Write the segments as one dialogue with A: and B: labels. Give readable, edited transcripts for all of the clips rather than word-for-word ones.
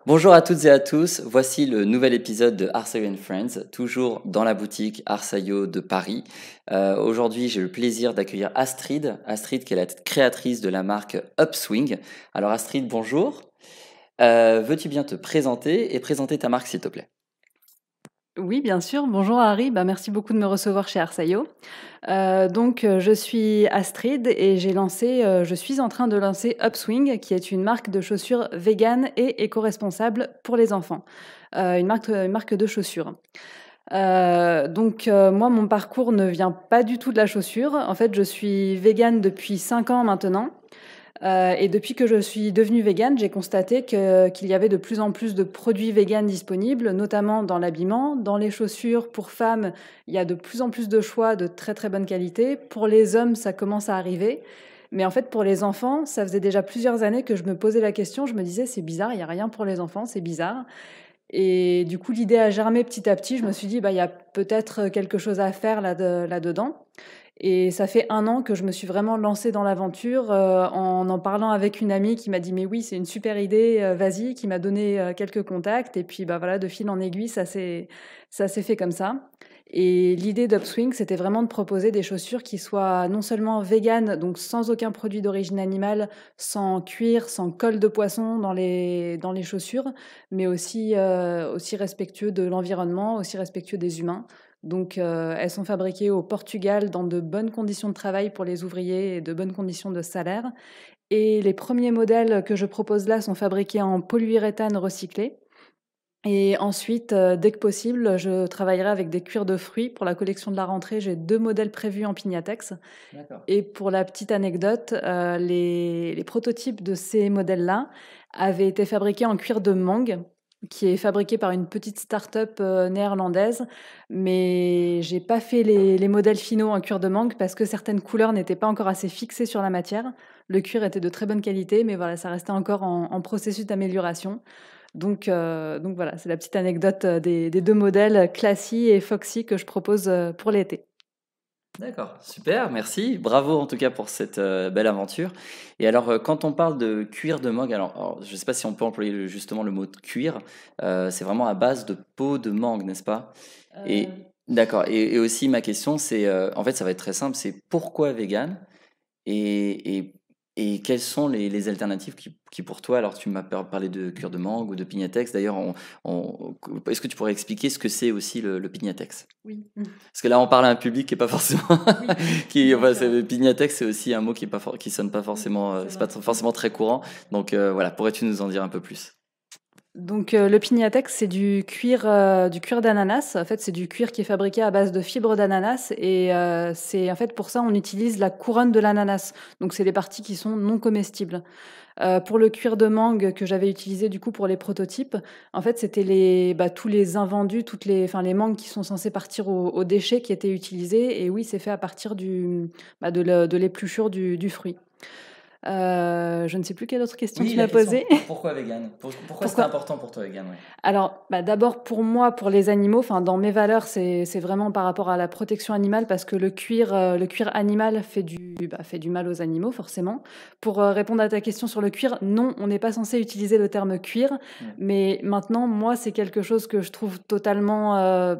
A: Bonjour à toutes et à tous, voici le nouvel épisode de Arsayo and Friends, toujours dans la boutique Arsayo de Paris. Aujourd'hui, j'ai le plaisir d'accueillir Astrid qui est la créatrice de la marque Upswing. Alors Astrid, bonjour. Veux-tu bien te présenter et présenter ta marque s'il te plaît?
B: Oui, bien sûr. Bonjour Harry, merci beaucoup de me recevoir chez Arsayo. Je suis Astrid et je suis en train de lancer Upswing, qui est une marque de chaussures véganes et éco-responsables pour les enfants. Une marque de chaussures. Moi, mon parcours ne vient pas du tout de la chaussure. En fait, je suis végane depuis 5 ans maintenant. Et depuis que je suis devenue végane, j'ai constaté qu'il y avait de plus en plus de produits véganes disponibles, notamment dans l'habillement, dans les chaussures pour femmes. Il y a de plus en plus de choix de très très bonne qualité. Pour les hommes, ça commence à arriver. Mais en fait, pour les enfants, ça faisait déjà plusieurs années que je me posais la question. Je me disais, c'est bizarre, il n'y a rien pour les enfants, c'est bizarre. Et du coup, l'idée a germé petit à petit. Je me suis dit, il y a peut-être quelque chose à faire là-dedans. Et ça fait 1 an que je me suis vraiment lancée dans l'aventure en parlant avec une amie qui m'a dit mais oui c'est une super idée, vas-y, qui m'a donné quelques contacts et puis voilà, de fil en aiguille ça s'est fait comme ça. Et l'idée d'Upswing, c'était vraiment de proposer des chaussures qui soient non seulement véganes, donc sans aucun produit d'origine animale, sans cuir, sans colle de poisson dans les chaussures, mais aussi respectueux de l'environnement, aussi respectueux des humains. Elles sont fabriquées au Portugal dans de bonnes conditions de travail pour les ouvriers et de bonnes conditions de salaire. Et les premiers modèles que je propose là sont fabriqués en polyuréthane recyclé. Et ensuite, dès que possible, je travaillerai avec des cuirs de fruits. Pour la collection de la rentrée, j'ai 2 modèles prévus en Pignatex.
A: D'accord.
B: Et pour la petite anecdote, les prototypes de ces modèles-là avaient été fabriqués en cuir de mangue, qui est fabriqué par une petite start-up néerlandaise. Mais j'ai pas fait les modèles finaux en cuir de mangue parce que certaines couleurs n'étaient pas encore assez fixées sur la matière. Le cuir était de très bonne qualité, mais voilà, ça restait encore en processus d'amélioration. Donc voilà, c'est la petite anecdote des 2 modèles, Classy et Foxy, que je propose pour l'été.
A: D'accord, super, merci. Bravo en tout cas pour cette belle aventure. Et alors, quand on parle de cuir de mangue, alors, je ne sais pas si on peut employer justement le mot de cuir, c'est vraiment à base de peau de mangue, n'est-ce pas?
B: Euh,
A: Et d'accord. Et aussi ma question, c'est, en fait, ça va être très simple, c'est pourquoi vegan? Et, et, et quelles sont les alternatives qui pour toi, alors tu m'as parlé de cuir de mangue ou de pignatex, d'ailleurs, est-ce que tu pourrais expliquer ce que c'est aussi le pignatex?
B: Oui.
A: Parce que là, on parle à un public qui est pas forcément,
B: Oui,
A: qui,
B: bien
A: enfin,
B: sûr.
A: pignatex, c'est aussi un mot qui est pas, qui sonne pas
B: Oui,
A: forcément,
B: c'est
A: c'est
B: vrai.
A: pas forcément très courant. Donc voilà, pourrais-tu nous en dire un peu plus?
B: Le Pignatex, c'est du cuir d'ananas. En fait, c'est du cuir qui est fabriqué à base de fibres d'ananas et c'est en fait pour ça on utilise la couronne de l'ananas. Donc c'est les parties qui sont non comestibles. Pour le cuir de mangue que j'avais utilisé du coup pour les prototypes, en fait, c'était tous les invendus, les mangues qui sont censées partir aux déchets qui étaient utilisés et oui, c'est fait à partir de l'épluchure du fruit. Je ne sais plus quelle autre question
A: Oui,
B: tu
A: la
B: m'as
A: question,
B: posée.
A: pourquoi vegan? Pourquoi c'était
B: Pourquoi?
A: important pour toi vegan, ouais.
B: Alors, d'abord pour moi, pour les animaux, enfin dans mes valeurs, c'est vraiment par rapport à la protection animale parce que le cuir animal fait du mal aux animaux forcément. Pour répondre à ta question sur le cuir, non, on n'est pas censé utiliser le terme cuir,
A: Ouais.
B: mais maintenant, moi, c'est quelque chose que je trouve totalement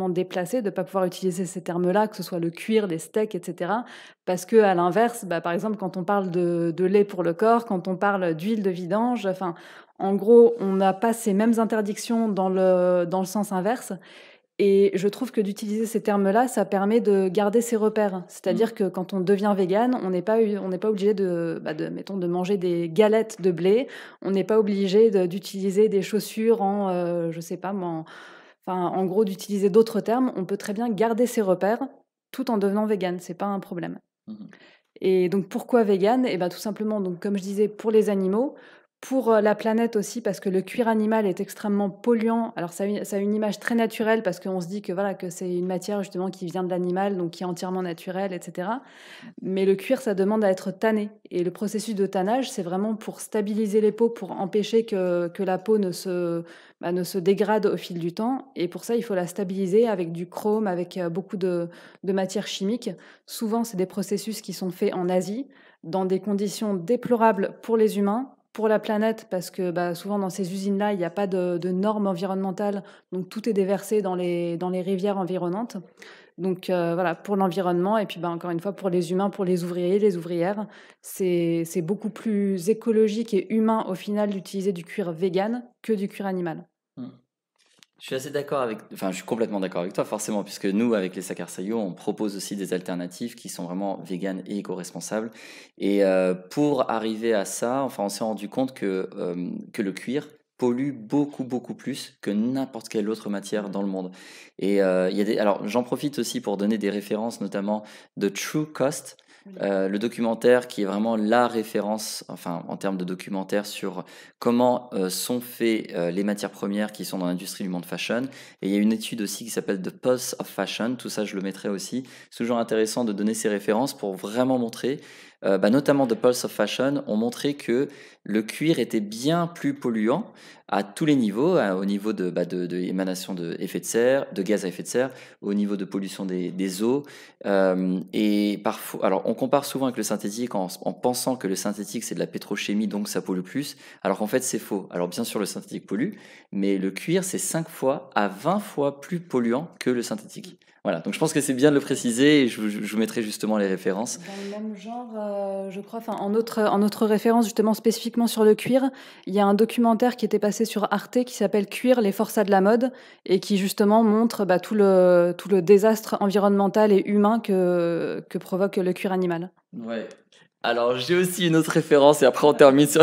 B: déplacé de ne pas pouvoir utiliser ces termes-là, que ce soit le cuir, les steaks, etc. Parce que à l'inverse, par exemple, quand on parle de lait pour le corps, quand on parle d'huile de vidange, enfin en gros, on n'a pas ces mêmes interdictions dans le sens inverse. Et je trouve que d'utiliser ces termes-là, ça permet de garder ses repères. C'est-à-dire
A: Mm.
B: que quand on devient végane, on n'est pas obligé mettons, de manger des galettes de blé. On n'est pas obligé d'utiliser des chaussures je sais pas, en gros, d'utiliser d'autres termes. On peut très bien garder ses repères tout en devenant végane. C'est pas un problème.
A: Mhm.
B: Et donc pourquoi vegan? Eh ben tout simplement, donc comme je disais, pour les animaux, pour la planète aussi, parce que le cuir animal est extrêmement polluant. Alors ça a une image très naturelle parce qu'on se dit que voilà que c'est une matière justement qui vient de l'animal, donc qui est entièrement naturelle, etc. Mais le cuir, ça demande à être tanné. Et le processus de tannage, c'est vraiment pour stabiliser les peaux, pour empêcher que la peau ne se dégrade au fil du temps. Et pour ça, il faut la stabiliser avec du chrome, avec beaucoup de matières chimiques. Souvent, c'est des processus qui sont faits en Asie, dans des conditions déplorables pour les humains. pour la planète, parce que souvent dans ces usines-là, il n'y a pas de normes environnementales, donc tout est déversé dans les rivières environnantes. Donc voilà, pour l'environnement et puis encore une fois pour les humains, pour les ouvriers, les ouvrières, c'est beaucoup plus écologique et humain au final d'utiliser du cuir vegan que du cuir animal.
A: Mm. Je suis assez d'accord je suis complètement d'accord avec toi, forcément, puisque nous, avec les sacs Arsaio, on propose aussi des alternatives qui sont vraiment véganes et éco-responsables. Et pour arriver à ça, enfin, on s'est rendu compte que le cuir pollue beaucoup, beaucoup plus que n'importe quelle autre matière dans le monde. Et alors, j'en profite aussi pour donner des références, notamment de True Cost,
B: Oui.
A: le documentaire qui est vraiment la référence, enfin, en termes de documentaire sur comment sont faits les matières premières qui sont dans l'industrie du monde fashion. Et il y a une étude aussi qui s'appelle The Pulse of Fashion, tout ça je le mettrai aussi. C'est toujours intéressant de donner ces références pour vraiment montrer, notamment The Pulse of Fashion, ont montré que le cuir était bien plus polluant à tous les niveaux, au niveau de émanation de gaz à effet de serre, au niveau de pollution des eaux. Et parfois, alors on compare souvent avec le synthétique en pensant que le synthétique c'est de la pétrochimie donc ça pollue plus, alors qu'en fait c'est faux. Alors bien sûr le synthétique pollue, mais le cuir c'est 5 fois à 20 fois plus polluant que le synthétique. Voilà, donc je pense que c'est bien de le préciser et je vous mettrai justement les références.
B: Dans le même genre, je crois, en autre référence justement spécifiquement sur le cuir, il y a un documentaire qui était passé sur Arte qui s'appelle Cuir, les forçats de la mode et qui justement montre tout le désastre environnemental et humain que provoque le cuir animal.
A: Ouais. Alors, j'ai aussi une autre référence et après on termine sur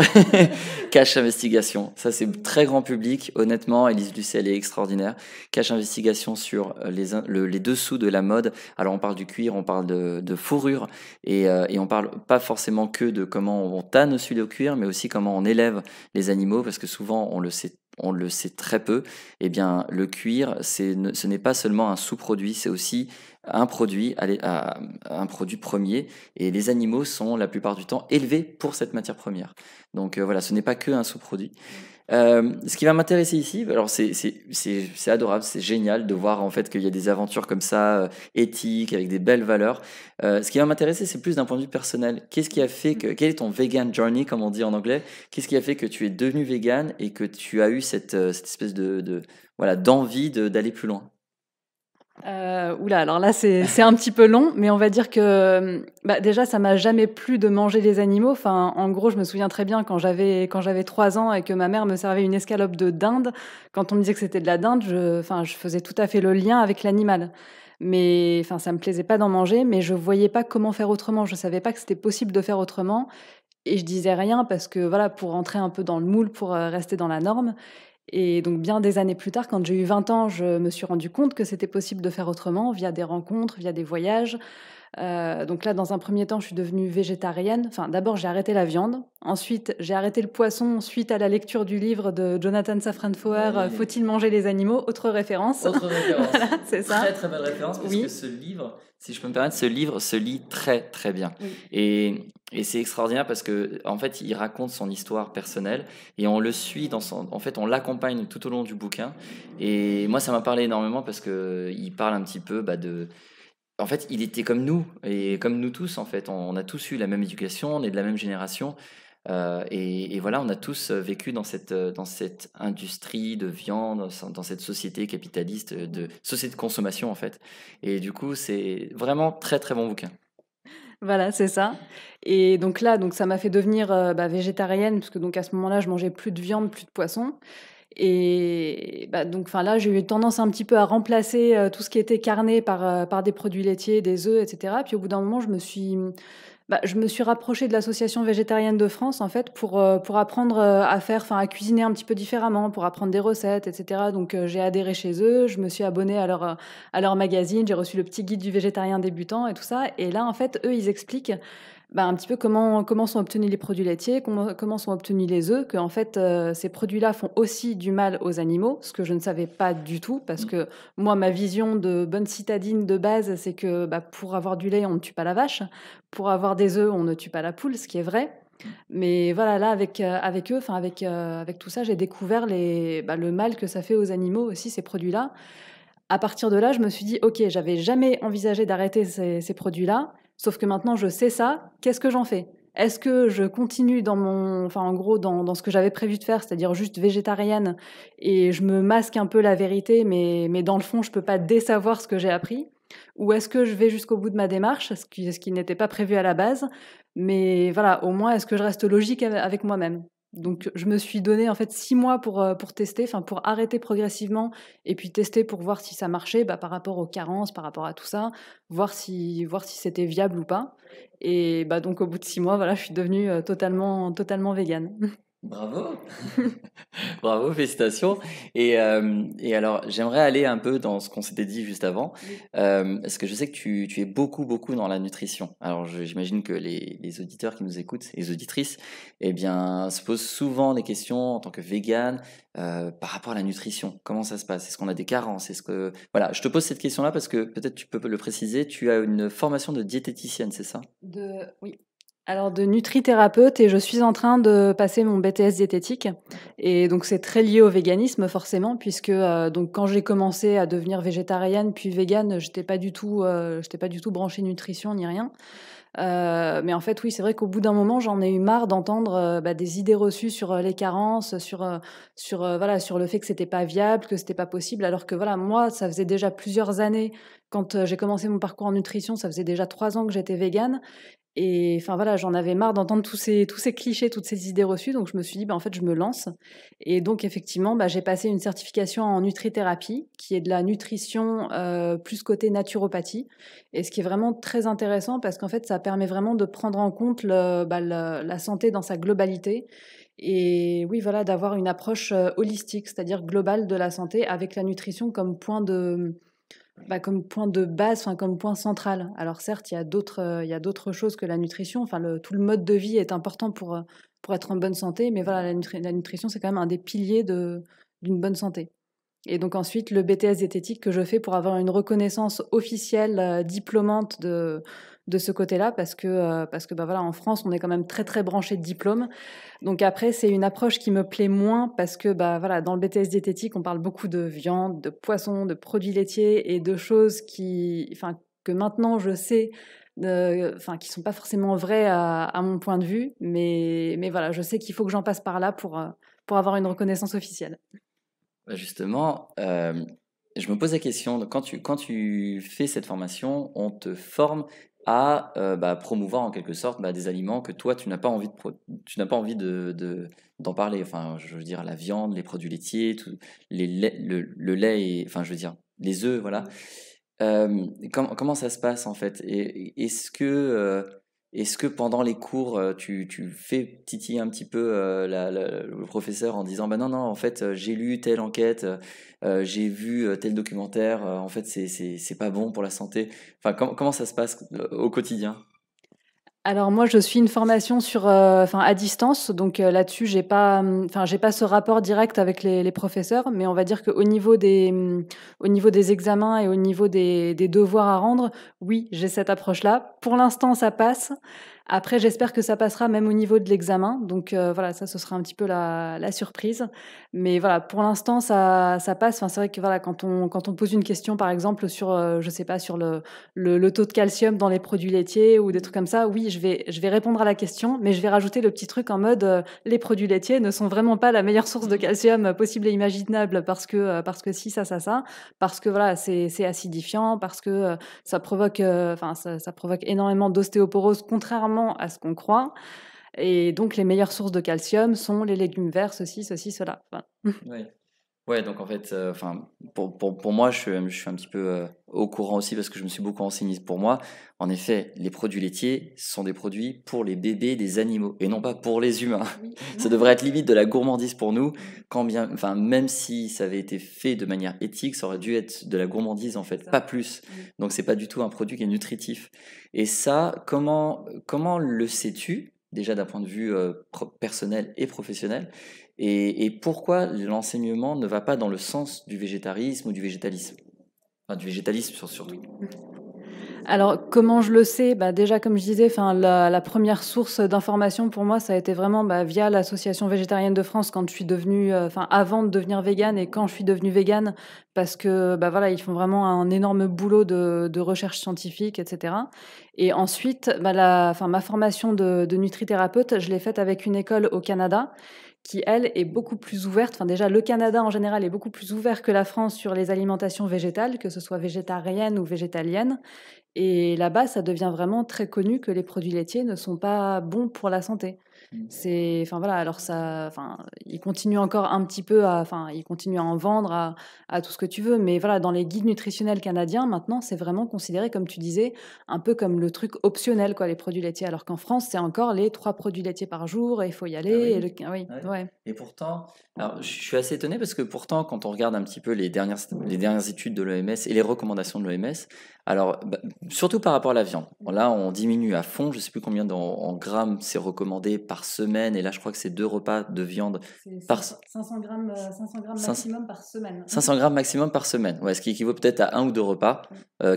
A: Cache Investigation. Ça, c'est très grand public. Honnêtement, Élise Lucet, elle est extraordinaire. Cache Investigation sur les dessous de la mode. Alors, on parle du cuir, on parle de fourrure et on parle pas forcément que de comment on tanne aussi le cuir, mais aussi comment on élève les animaux parce que souvent, on le sait très peu. Eh bien, le cuir, ce n'est pas seulement un sous-produit, c'est aussi un produit, un produit premier. Et les animaux sont la plupart du temps élevés pour cette matière première. Donc voilà, ce n'est pas que un sous-produit. Ce qui va m'intéresser ici, alors c'est adorable, c'est génial de voir en fait qu'il y a des aventures comme ça, éthiques, avec des belles valeurs. Ce qui va m'intéresser, c'est plus d'un point de vue personnel. Qu'est-ce qui a fait quel est ton vegan journey, comme on dit en anglais? Qu'est-ce qui a fait que tu es devenu vegan et que tu as eu cette espèce voilà, d'envie d'aller plus loin?
B: Oula, alors là, c'est un petit peu long, mais on va dire que déjà, ça m'a jamais plu de manger les animaux. Enfin, en gros, je me souviens très bien quand j'avais 3 ans et que ma mère me servait une escalope de dinde. Quand on me disait que c'était de la dinde, je faisais tout à fait le lien avec l'animal. Mais enfin, ça me plaisait pas d'en manger, mais je voyais pas comment faire autrement. Je savais pas que c'était possible de faire autrement, et je disais rien parce que voilà, pour rentrer un peu dans le moule, pour rester dans la norme. Et donc bien des années plus tard, quand j'ai eu 20 ans, je me suis rendu compte que c'était possible de faire autrement via des rencontres, via des voyages. Donc là, dans un premier temps, je suis devenue végétarienne. Enfin, d'abord, j'ai arrêté la viande. Ensuite, j'ai arrêté le poisson suite à la lecture du livre de Jonathan Safran Foer,
A: Oui.
B: Faut-il manger les animaux? Autre référence.
A: Autre référence.
B: Voilà, c'est ça.
A: Très très belle référence parce
B: Oui.
A: que ce livre, si je peux me permettre, ce livre se lit très très bien.
B: Oui.
A: Et c'est extraordinaire parce que en fait, il raconte son histoire personnelle et on le suit en fait, on l'accompagne tout au long du bouquin. Et moi, ça m'a parlé énormément parce que il parle un petit peu en fait, il était comme nous et comme nous tous en fait. On a tous eu la même éducation, on est de la même génération. Et voilà, on a tous vécu dans cette industrie de viande, dans cette société capitaliste, de société de consommation en fait. Et du coup, c'est vraiment très très bon bouquin.
B: Voilà, c'est ça. Et donc là, ça m'a fait devenir végétarienne, parce que donc à ce moment-là, je mangeais plus de viande, plus de poisson. Et donc, enfin là, j'ai eu tendance un petit peu à remplacer tout ce qui était carné par des produits laitiers, des œufs, etc. Puis au bout d'un moment, je me suis rapprochée de l'association végétarienne de France, en fait, pour apprendre à faire, enfin, à cuisiner un petit peu différemment, pour apprendre des recettes, etc. Donc, j'ai adhéré chez eux, je me suis abonnée à leur magazine, j'ai reçu le petit guide du végétarien débutant et tout ça. Et là, en fait, eux, ils expliquent un petit peu comment sont obtenus les produits laitiers, comment sont obtenus les œufs, que en fait, ces produits-là font aussi du mal aux animaux, ce que je ne savais pas du tout, parce que moi, ma vision de bonne citadine de base, c'est que pour avoir du lait, on ne tue pas la vache, pour avoir des œufs, on ne tue pas la poule, ce qui est vrai. Mais voilà, là, avec eux, enfin avec tout ça, j'ai découvert le mal que ça fait aux animaux aussi, ces produits-là. À partir de là, je me suis dit, ok, j'avais jamais envisagé d'arrêter ces produits-là, sauf que maintenant je sais ça, qu'est-ce que j'en fais? est-ce que je continue en gros, dans ce que j'avais prévu de faire, c'est-à-dire juste végétarienne, et je me masque un peu la vérité, mais dans le fond, je peux pas désavoir ce que j'ai appris, ou est-ce que je vais jusqu'au bout de ma démarche, ce qui n'était pas prévu à la base, mais voilà, au moins, est-ce que je reste logique avec moi-même? Donc, je me suis donné en fait 6 mois pour tester, enfin pour arrêter progressivement et puis tester pour voir si ça marchait, bah, par rapport aux carences, par rapport à tout ça, voir si c'était viable ou pas. Et bah, donc au bout de 6 mois, voilà, je suis devenue, totalement végane.
A: Bravo! Bravo, félicitations. Et alors, j'aimerais aller un peu dans ce qu'on s'était dit juste avant,
B: Oui.
A: parce que je sais que tu es beaucoup, beaucoup dans la nutrition. Alors, j'imagine que les auditeurs qui nous écoutent, les auditrices, eh bien, se posent souvent des questions en tant que vegan par rapport à la nutrition. Comment ça se passe? Est-ce qu'on a des carences? Est-ce que... Voilà, je te pose cette question-là parce que peut-être tu peux le préciser, tu as une formation de diététicienne, c'est ça?
B: Oui. Alors de nutrithérapeute et je suis en train de passer mon BTS diététique et donc c'est très lié au véganisme forcément puisque, donc quand j'ai commencé à devenir végétarienne puis végane, j'étais pas du tout branchée nutrition ni rien. Mais en fait, oui, c'est vrai qu'au bout d'un moment, j'en ai eu marre d'entendre, bah, des idées reçues sur, les carences, voilà, sur le fait que c'était pas viable, que c'était pas possible. Alors que voilà, moi, ça faisait déjà plusieurs années quand, j'ai commencé mon parcours en nutrition, ça faisait déjà 3 ans que j'étais végane et enfin voilà, j'en avais marre d'entendre tous ces clichés, toutes ces idées reçues, donc je me suis dit: «Bah, en fait, je me lance» et donc effectivement, bah, j'ai passé une certification en nutrithérapie, qui est de la nutrition, plus côté naturopathie et ce qui est vraiment très intéressant parce qu'en fait, ça permet vraiment de prendre en compte la santé dans sa globalité et oui, voilà, d'avoir une approche, holistique, c'est-à-dire globale de la santé avec la nutrition comme point de base, enfin comme point central. Alors certes, il y a d'autres choses que la nutrition. Enfin, tout le mode de vie est important pour être en bonne santé, mais voilà, la nutrition, c'est quand même un des piliers d'une bonne santé. Et donc ensuite, le BTS diététique que je fais pour avoir une reconnaissance officielle, diplômante de ce côté-là, parce que bah voilà, en France, on est quand même très très branché de diplôme. Donc après, c'est une approche qui me plaît moins parce que bah voilà, dans le BTS diététique, on parle beaucoup de viande, de poisson, de produits laitiers et de choses enfin, que maintenant je sais, enfin, qui sont pas forcément vraies à mon point de vue, mais voilà, je sais qu'il faut que j'en passe par là pour avoir une reconnaissance officielle.
A: Bah, justement, je me pose la question, donc quand tu fais cette formation, on te forme à bah, promouvoir en quelque sorte bah, des aliments que toi tu n'as pas envie tu n'as pas envie d'en parler. Enfin, je veux dire la viande, les produits laitiers, le lait, enfin je veux dire les œufs, voilà. Comment ça se passe en fait? Et est-ce que pendant les cours, tu fais titiller un petit peu le professeur en disant bah non, non, en fait, j'ai lu telle enquête, j'ai vu tel documentaire, en fait, c'est pas bon pour la santé. Enfin, comment ça se passe au quotidien?
B: Alors moi, je suis une formation enfin à distance, donc là-dessus, j'ai pas ce rapport direct avec les professeurs, mais on va dire qu'au niveau au niveau des examens et au niveau des devoirs à rendre, oui, j'ai cette approche-là. Pour l'instant, ça passe. Après, j'espère que ça passera même au niveau de l'examen, donc voilà, ça, ce sera un petit peu la surprise. Mais voilà, pour l'instant, ça passe. Enfin, c'est vrai que voilà, quand on pose une question, par exemple, sur, je sais pas, sur le taux de calcium dans les produits laitiers ou des trucs comme ça, oui, je vais répondre à la question, mais je vais rajouter le petit truc en mode, les produits laitiers ne sont vraiment pas la meilleure source de calcium possible et imaginable parce que si, ça, parce que voilà, c'est acidifiant, parce que ça provoque, enfin, ça provoque énormément d'ostéoporose, contrairement à ce qu'on croit. Et donc, les meilleures sources de calcium sont les légumes verts, ceci, cela. Enfin,
A: Ouais. Ouais, donc en fait, enfin, pour moi, je suis un petit peu au courant aussi parce que je me suis beaucoup renseigné pour moi. En effet, les produits laitiers sont des produits pour les bébés des animaux et non pas pour les humains.
B: oui.
A: Ça devrait être limite de la gourmandise pour nous, quand bien, enfin, même si ça avait été fait de manière éthique, ça aurait dû être de la gourmandise en fait, pas plus.
B: Oui.
A: Donc c'est pas du tout un produit qui est nutritif. Et ça, comment le sais-tu, déjà d'un point de vue personnel et professionnel? Et pourquoi l'enseignement ne va pas dans le sens du végétarisme ou du végétalisme? Enfin, du végétalisme surtout.
B: Oui. Alors, comment je le sais? Bah, déjà, comme je disais, enfin, la première source d'information pour moi, ça a été vraiment, bah, via l'Association végétarienne de France quand je suis devenue, enfin, avant de devenir végane et quand je suis devenue végane parce que, bah, voilà, ils font vraiment un énorme boulot de recherche scientifique et cetera et ensuite, bah, enfin, ma formation de nutrithérapeute, je l'ai faite avec une école au Canada qui, elle, est beaucoup plus ouverte. Enfin, déjà, le Canada, en général, est beaucoup plus ouvert que la France sur les alimentations végétales, que ce soit végétarienne ou végétalienne et là-bas, ça devient vraiment très connu que les produits laitiers ne sont pas bons pour la santé.
A: Mm.
B: C'est, enfin voilà, alors ça, enfin, ils continuent encore un petit peu à, enfin, ils continuent à en vendre à tout ce que tu veux, mais voilà, dans les guides nutritionnels canadiens, maintenant, c'est vraiment considéré, comme tu disais, un peu comme le truc optionnel, quoi, les produits laitiers. Alors qu'en France, c'est encore les 3 produits laitiers par jour et il faut y aller.
A: Ah
B: Et
A: oui?
B: oui,
A: Ouais.
B: ouais.
A: Et pourtant, alors, je suis assez étonné parce que pourtant, quand on regarde un petit peu les dernières études de l'OMS et les recommandations de l'OMS, alors bah, surtout par rapport à la viande, bon, là on diminue à fond, je ne sais plus combien en grammes c'est recommandé par semaine, et là je crois que c'est 2 repas de viande
B: C'est
A: par
B: 500 grammes
A: 500
B: maximum par semaine.
A: 500 grammes maximum par semaine, ouais, ce qui équivaut peut-être à 1 ou 2 repas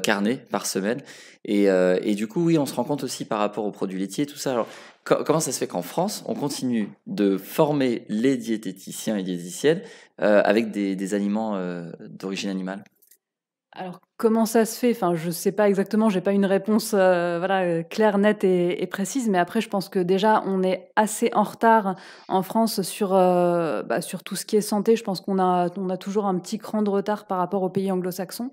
A: carnés par semaine. Et du coup, oui, on se rend compte aussi par rapport aux produits laitiers, tout ça. Alors, comment ça se fait qu'en France, on continue de former les diététiciens et diététiciennes avec des aliments d'origine animale?
B: Alors, comment ça se fait? Enfin, je sais pas exactement, j'ai pas une réponse, voilà, claire, nette et précise, mais après je pense que déjà on est assez en retard en France sur, bah, sur tout ce qui est santé. Je pense qu'on a toujours un petit cran de retard par rapport aux pays anglo-saxons.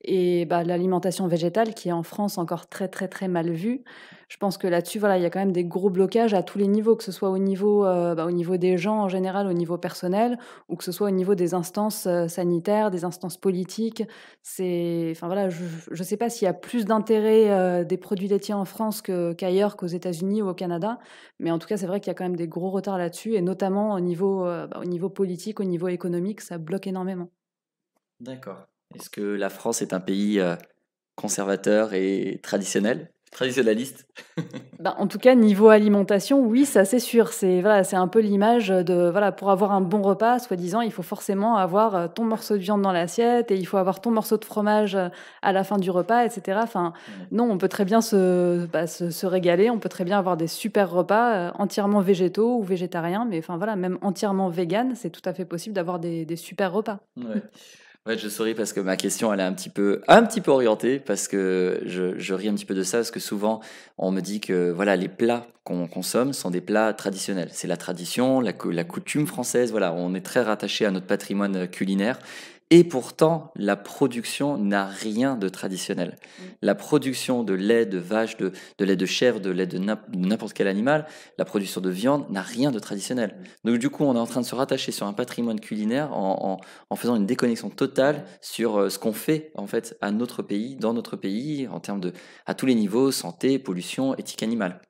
B: Et bah, l'alimentation végétale qui est en France encore très, très, très mal vue. Je pense que là-dessus, voilà, il y a quand même des gros blocages à tous les niveaux, que ce soit au niveau, bah, au niveau des gens en général, au niveau personnel, ou que ce soit au niveau des instances sanitaires, des instances politiques. Enfin voilà, je ne sais pas s'il y a plus d'intérêt des produits laitiers en France qu'ailleurs, qu'aux États-Unis ou au Canada, mais en tout cas, c'est vrai qu'il y a quand même des gros retards là-dessus, et notamment bah, au niveau politique, au niveau économique, ça bloque énormément.
A: D'accord. Est-ce que la France est un pays conservateur et traditionnel? Traditionnaliste?
B: Ben, en tout cas, niveau alimentation, oui, ça c'est sûr. C'est voilà, c'est un peu l'image de voilà, pour avoir un bon repas, soi-disant, il faut forcément avoir ton morceau de viande dans l'assiette et il faut avoir ton morceau de fromage à la fin du repas, etc. Enfin,
A: Ouais.
B: non, on peut très bien se régaler, on peut très bien avoir des super repas entièrement végétaux ou végétariens, mais enfin voilà, même entièrement vegan, c'est tout à fait possible d'avoir des super repas.
A: Ouais. Ouais, je souris parce que ma question, elle est un petit peu orientée, parce que je ris un petit peu de ça, parce que souvent, on me dit que voilà, les plats qu'on consomme sont des plats traditionnels. C'est la tradition, la coutume française, voilà, on est très rattaché à notre patrimoine culinaire. Et pourtant, la production n'a rien de traditionnel. La production de lait de vache, de lait de chèvre, de lait de n'importe quel animal, la production de viande n'a rien de traditionnel. Donc du coup, on est en train de se rattacher sur un patrimoine culinaire en faisant une déconnexion totale sur ce qu'on fait en fait à notre pays, dans notre pays, en termes à tous les niveaux, santé, pollution, éthique animale.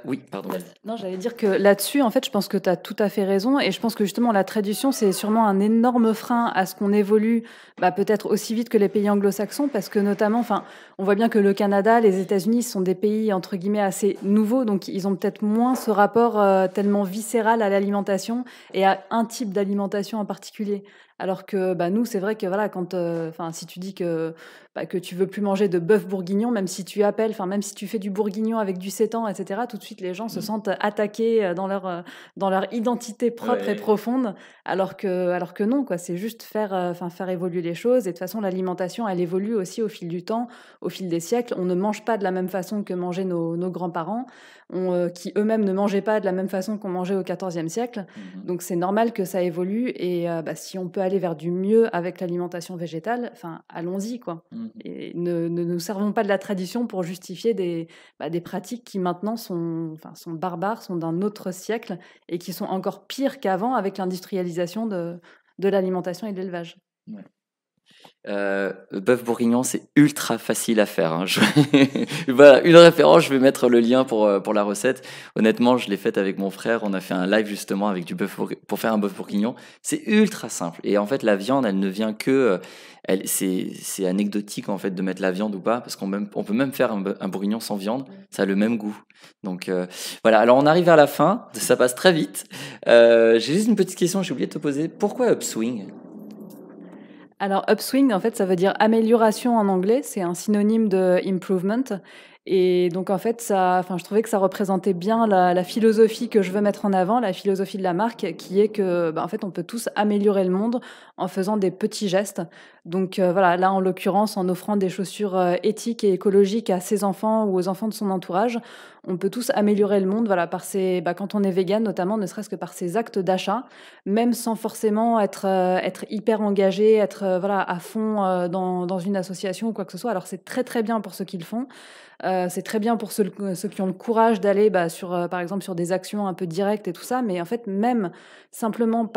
A: Oui, pardon.
B: Non, j'allais dire que là-dessus, en fait, je pense que tu as tout à fait raison et je pense que justement la tradition, c'est sûrement un énorme frein à ce qu'on évolue, bah, peut-être aussi vite que les pays anglo-saxons parce que notamment, enfin, on voit bien que le Canada, les États-Unis sont des pays entre guillemets assez nouveaux, donc ils ont peut-être moins ce rapport tellement viscéral à l'alimentation et à un type d'alimentation en particulier. Alors que bah, nous, c'est vrai que voilà, quand, enfin, si tu dis que tu veux plus manger de bœuf bourguignon, même si tu appelles, enfin même si tu fais du bourguignon avec du sétan, etc. Tout de suite les gens se sentent attaqués dans leur identité propre et
A: Ouais.
B: profonde, alors que non quoi. C'est juste enfin faire évoluer les choses. Et de toute façon l'alimentation elle évolue aussi au fil du temps, au fil des siècles. On ne mange pas de la même façon que mangeaient nos grands-parents, qui eux-mêmes ne mangeaient pas de la même façon qu'on mangeait au XIVe siècle.
A: Mhm.
B: Donc c'est normal que ça évolue et bah, si on peut aller vers du mieux avec l'alimentation végétale, enfin allons-y quoi.
A: Mhm.
B: Et ne nous servons pas de la tradition pour justifier des pratiques qui maintenant sont barbares, sont d'un autre siècle et qui sont encore pires qu'avant avec l'industrialisation de l'alimentation et de l'élevage.
A: Ouais. Bœuf bourguignon, c'est ultra facile à faire, hein. Voilà, une référence, je vais mettre le lien pour la recette. Honnêtement, je l'ai faite avec mon frère. On a fait un live justement avec du pour faire un bœuf bourguignon. C'est ultra simple. Et en fait, la viande, elle ne vient que. C'est anecdotique en fait de mettre la viande ou pas, parce on peut même faire un bourguignon sans viande. Ça a le même goût. Donc voilà, alors on arrive vers la fin. Ça passe très vite. J'ai juste une petite question, j'ai oublié de te poser. Pourquoi Upswing?
B: Alors upswing, en fait, ça veut dire amélioration en anglais, c'est un synonyme de improvement. Et donc en fait, je trouvais que ça représentait bien la philosophie que je veux mettre en avant, la philosophie de la marque, qui est que, en fait, on peut tous améliorer le monde en faisant des petits gestes. Donc voilà, là en l'occurrence, en offrant des chaussures éthiques et écologiques à ses enfants ou aux enfants de son entourage, on peut tous améliorer le monde, voilà, quand on est vegan notamment, ne serait-ce que par ses actes d'achat, même sans forcément être hyper engagé, être voilà à fond dans une association ou quoi que ce soit. Alors c'est très très bien pour ceux qui le font. C'est très bien pour ceux qui ont le courage d'aller par exemple, sur des actions un peu directes et tout ça. Mais en fait, même simplement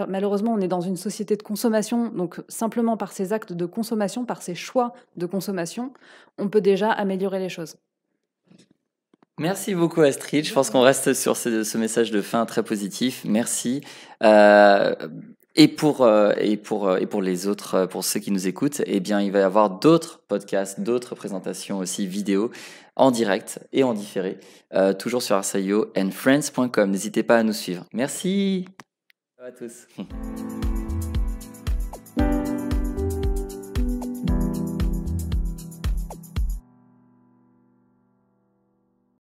B: malheureusement, on est dans une société de consommation. Donc, simplement par ces actes de consommation, par ces choix de consommation, on peut déjà améliorer les choses.
A: Merci beaucoup Astrid, je pense qu'on reste sur ce message de fin très positif, merci. Et pour les autres, pour ceux qui nous écoutent, eh bien, il va y avoir d'autres podcasts, d'autres présentations aussi vidéo en direct et en différé, toujours sur arsaioandfriends.com. N'hésitez pas à nous suivre. Merci à tous.